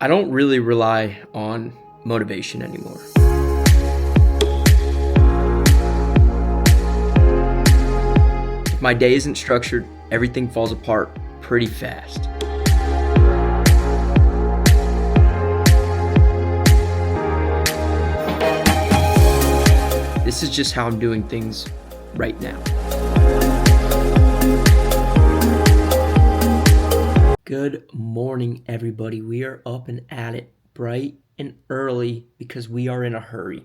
I don't really rely on motivation anymore. If my day isn't structured, everything falls apart pretty fast. This is just how I'm doing things right now. Good morning, everybody. We are up and at it bright and early because we are in a hurry.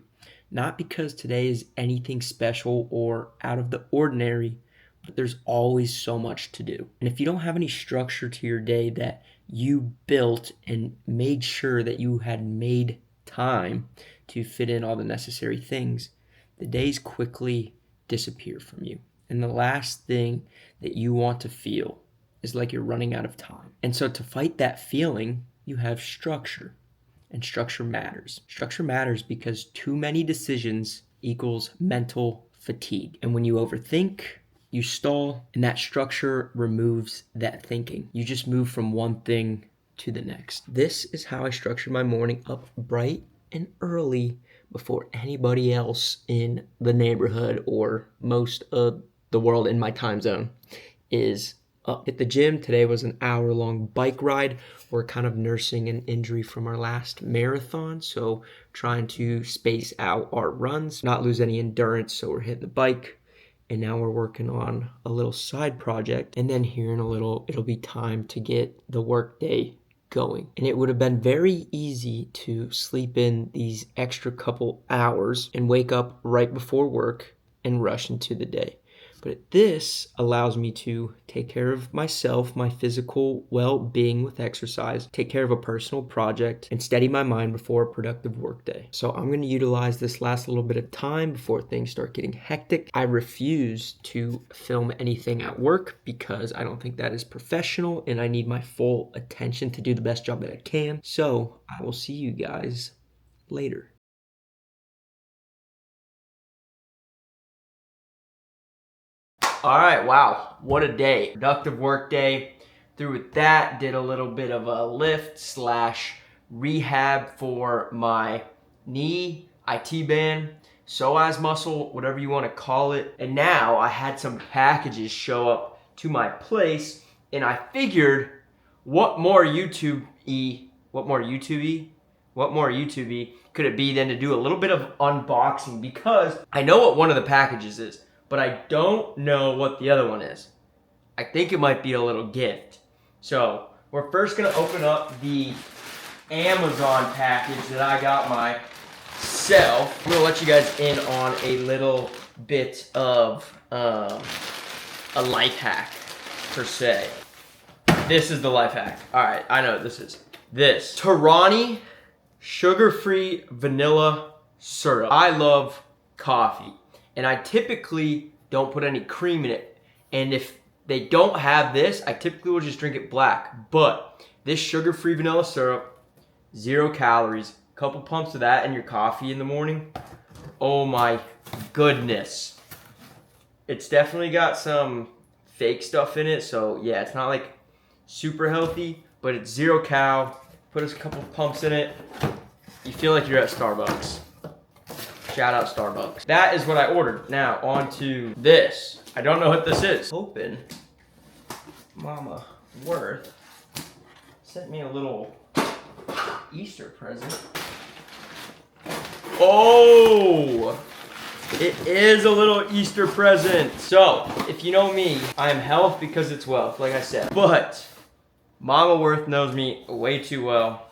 Not because today is anything special or out of the ordinary, but there's always so much to do. And if you don't have any structure to your day that you built and made sure that you had made time to fit in all the necessary things, the days quickly disappear from you. And the last thing that you want to feel is like you're running out of time. And so to fight that feeling, you have structure. And structure matters. Structure matters because too many decisions equals mental fatigue. And when you overthink, you stall, and that structure removes that thinking. You just move from one thing to the next. This is how I structure my morning, up bright and early before anybody else in the neighborhood or most of the world in my time zone is up. At the gym, today was an hour-long bike ride. We're kind of nursing an injury from our last marathon, so trying to space out our runs, not lose any endurance, so we're hitting the bike. And now we're working on a little side project. And then here in a little, it'll be time to get the work day going. And it would have been very easy to sleep in these extra couple hours and wake up right before work and rush into the day. But this allows me to take care of myself, my physical well-being with exercise, take care of a personal project, and steady my mind before a productive workday. So I'm going to utilize this last little bit of time before things start getting hectic. I refuse to film anything at work because I don't think that is professional and I need my full attention to do the best job that I can. So I will see you guys later. All right, wow, what a day. Productive work day. Through with that, did a little bit of a lift / rehab for my knee, IT band, psoas muscle, whatever you want to call it. And now I had some packages show up to my place and I figured what more YouTube-y could it be than to do a little bit of unboxing, because I know what one of the packages is, but I don't know what the other one is. I think it might be a little gift. So we're first gonna open up the Amazon package that I got myself. I'm gonna let you guys in on a little bit of a life hack, per se. This is the life hack. All right, I know what this is. This Torani sugar-free vanilla syrup. I love coffee, and I typically don't put any cream in it. And if they don't have this, I typically will just drink it black. But this sugar-free vanilla syrup, 0 calories, couple pumps of that in your coffee in the morning. Oh my goodness. It's definitely got some fake stuff in it. So yeah, it's not like super healthy, but it's 0 cal. Put a couple pumps in it. You feel like you're at Starbucks. Shout out Starbucks. That is what I ordered. Now on to this. I don't know what this is. Hoping Mama Worth sent me a little Easter present. Oh! It is a little Easter present. So, if you know me, I am health because it's wealth, like I said. But Mama Worth knows me way too well.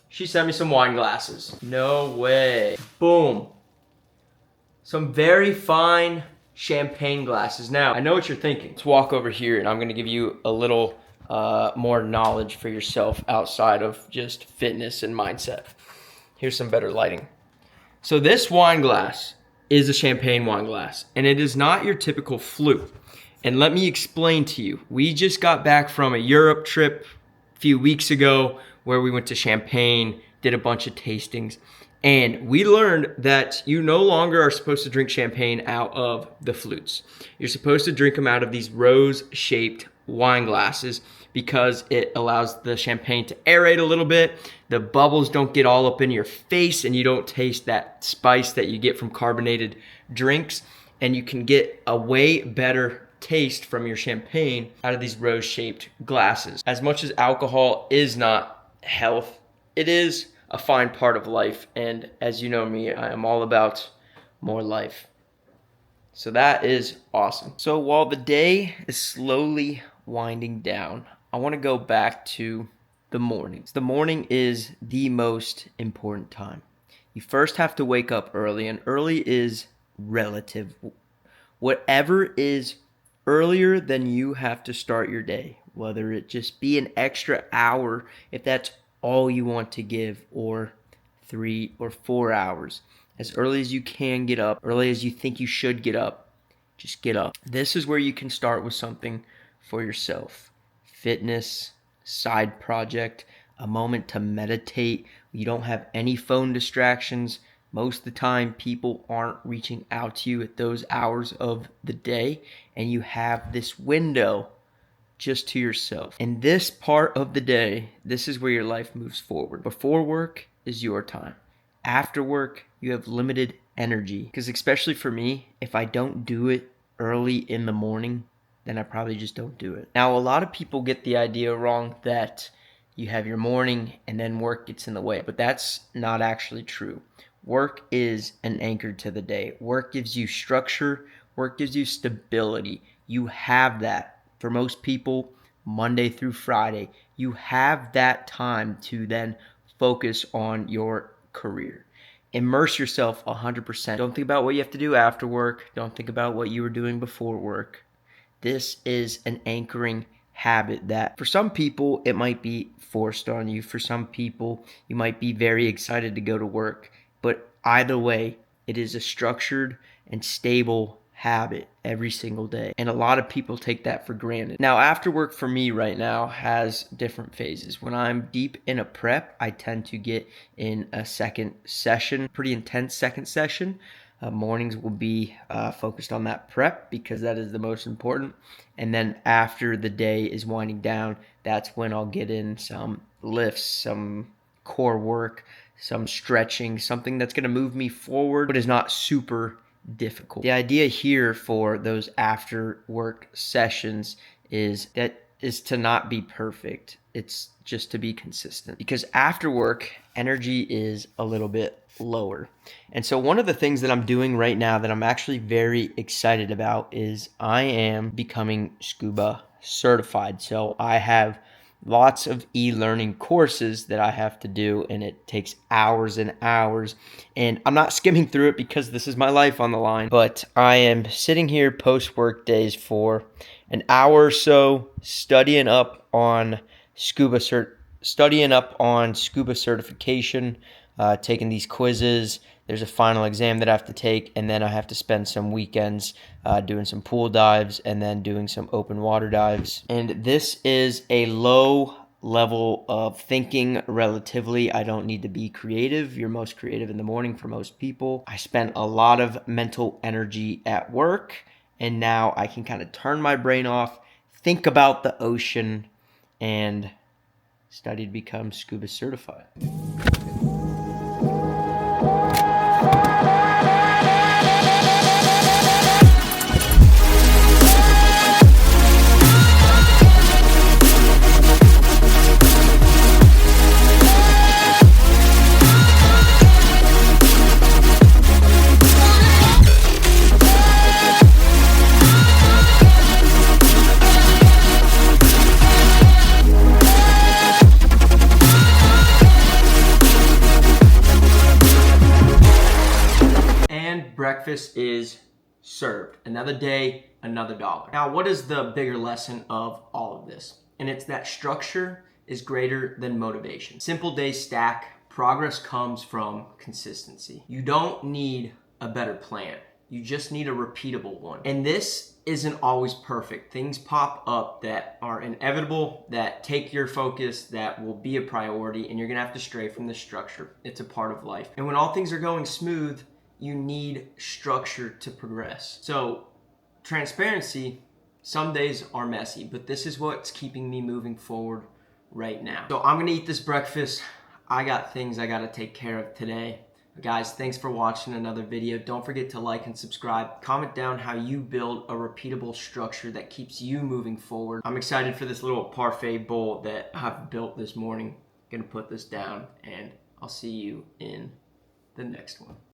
She sent me some wine glasses. No way. Boom. Some very fine champagne glasses. Now, I know what you're thinking. Let's walk over here and I'm gonna give you a little more knowledge for yourself outside of just fitness and mindset. Here's some better lighting. So this wine glass is a champagne wine glass, and it is not your typical flute. And let me explain to you. We just got back from a Europe trip a few weeks ago where we went to Champagne, did a bunch of tastings, and we learned that you no longer are supposed to drink champagne out of the flutes. You're supposed to drink them out of these rose-shaped wine glasses because it allows the champagne to aerate a little bit. The bubbles don't get all up in your face and you don't taste that spice that you get from carbonated drinks. And you can get a way better taste from your champagne out of these rose-shaped glasses. As much as alcohol is not health, it is a fine part of life. And as you know me, I am all about more life. So that is awesome. So while the day is slowly winding down, I want to go back to the mornings. The morning is the most important time. You first have to wake up early, and early is relative. Whatever is earlier than you have to start your day, whether it just be an extra hour, if that's all you want to give, or 3 or 4 hours. As early as you can get up, early as you think you should get up, just get up. This is where you can start with something for yourself. Fitness, side project, a moment to meditate. You don't have any phone distractions. Most of the time, people aren't reaching out to you at those hours of the day, and you have this window just to yourself. And this part of the day, this is where your life moves forward. Before work is your time. After work, you have limited energy. Because especially for me, if I don't do it early in the morning, then I probably just don't do it. Now, a lot of people get the idea wrong that you have your morning and then work gets in the way, but that's not actually true. Work is an anchor to the day. Work gives you structure. Work gives you stability. You have that. For most people, Monday through Friday, you have that time to then focus on your career. Immerse yourself 100%. Don't think about what you have to do after work. Don't think about what you were doing before work. This is an anchoring habit that for some people, it might be forced on you. For some people, you might be very excited to go to work. But either way, it is a structured and stable habit every single day. And a lot of people take that for granted. Now, after work for me right now has different phases. When I'm deep in a prep, I tend to get in a second session, pretty intense second session. Mornings will be focused on that prep because that is the most important. And then after the day is winding down, that's when I'll get in some lifts, some core work, some stretching, something that's going to move me forward, but is not super difficult. The idea here for those after work sessions is to not be perfect. It's just to be consistent, because after work, energy is a little bit lower. And so one of the things that I'm doing right now that I'm actually very excited about is I am becoming scuba certified. So I have lots of e-learning courses that I have to do, and it takes hours and hours. And I'm not skimming through it because this is my life on the line, but I am sitting here post-work days for an hour or so studying up on scuba certification, taking these quizzes. There's a final exam that I have to take, and then I have to spend some weekends doing some pool dives and then doing some open water dives. And this is a low level of thinking relatively. I don't need to be creative. You're most creative in the morning for most people. I spent a lot of mental energy at work, and now I can kind of turn my brain off, think about the ocean, and study to become scuba certified. Breakfast is served. Another day, another dollar. Now, what is the bigger lesson of all of this? And it's that structure is greater than motivation. Simple days stack. Progress comes from consistency. You don't need a better plan. You just need a repeatable one. And this isn't always perfect. Things pop up that are inevitable, that take your focus, that will be a priority, and you're gonna have to stray from the structure. It's a part of life. And when all things are going smooth, you need structure to progress. So transparency, Some days are messy, but this is what's keeping me moving forward right now. So I'm gonna eat this breakfast. I got things I gotta take care of today. Guys, thanks for watching another video. Don't forget to like and subscribe. Comment down how you build a repeatable structure that keeps you moving forward. I'm excited for this little parfait bowl that I've built this morning. Gonna put this down, and I'll see you in the next one.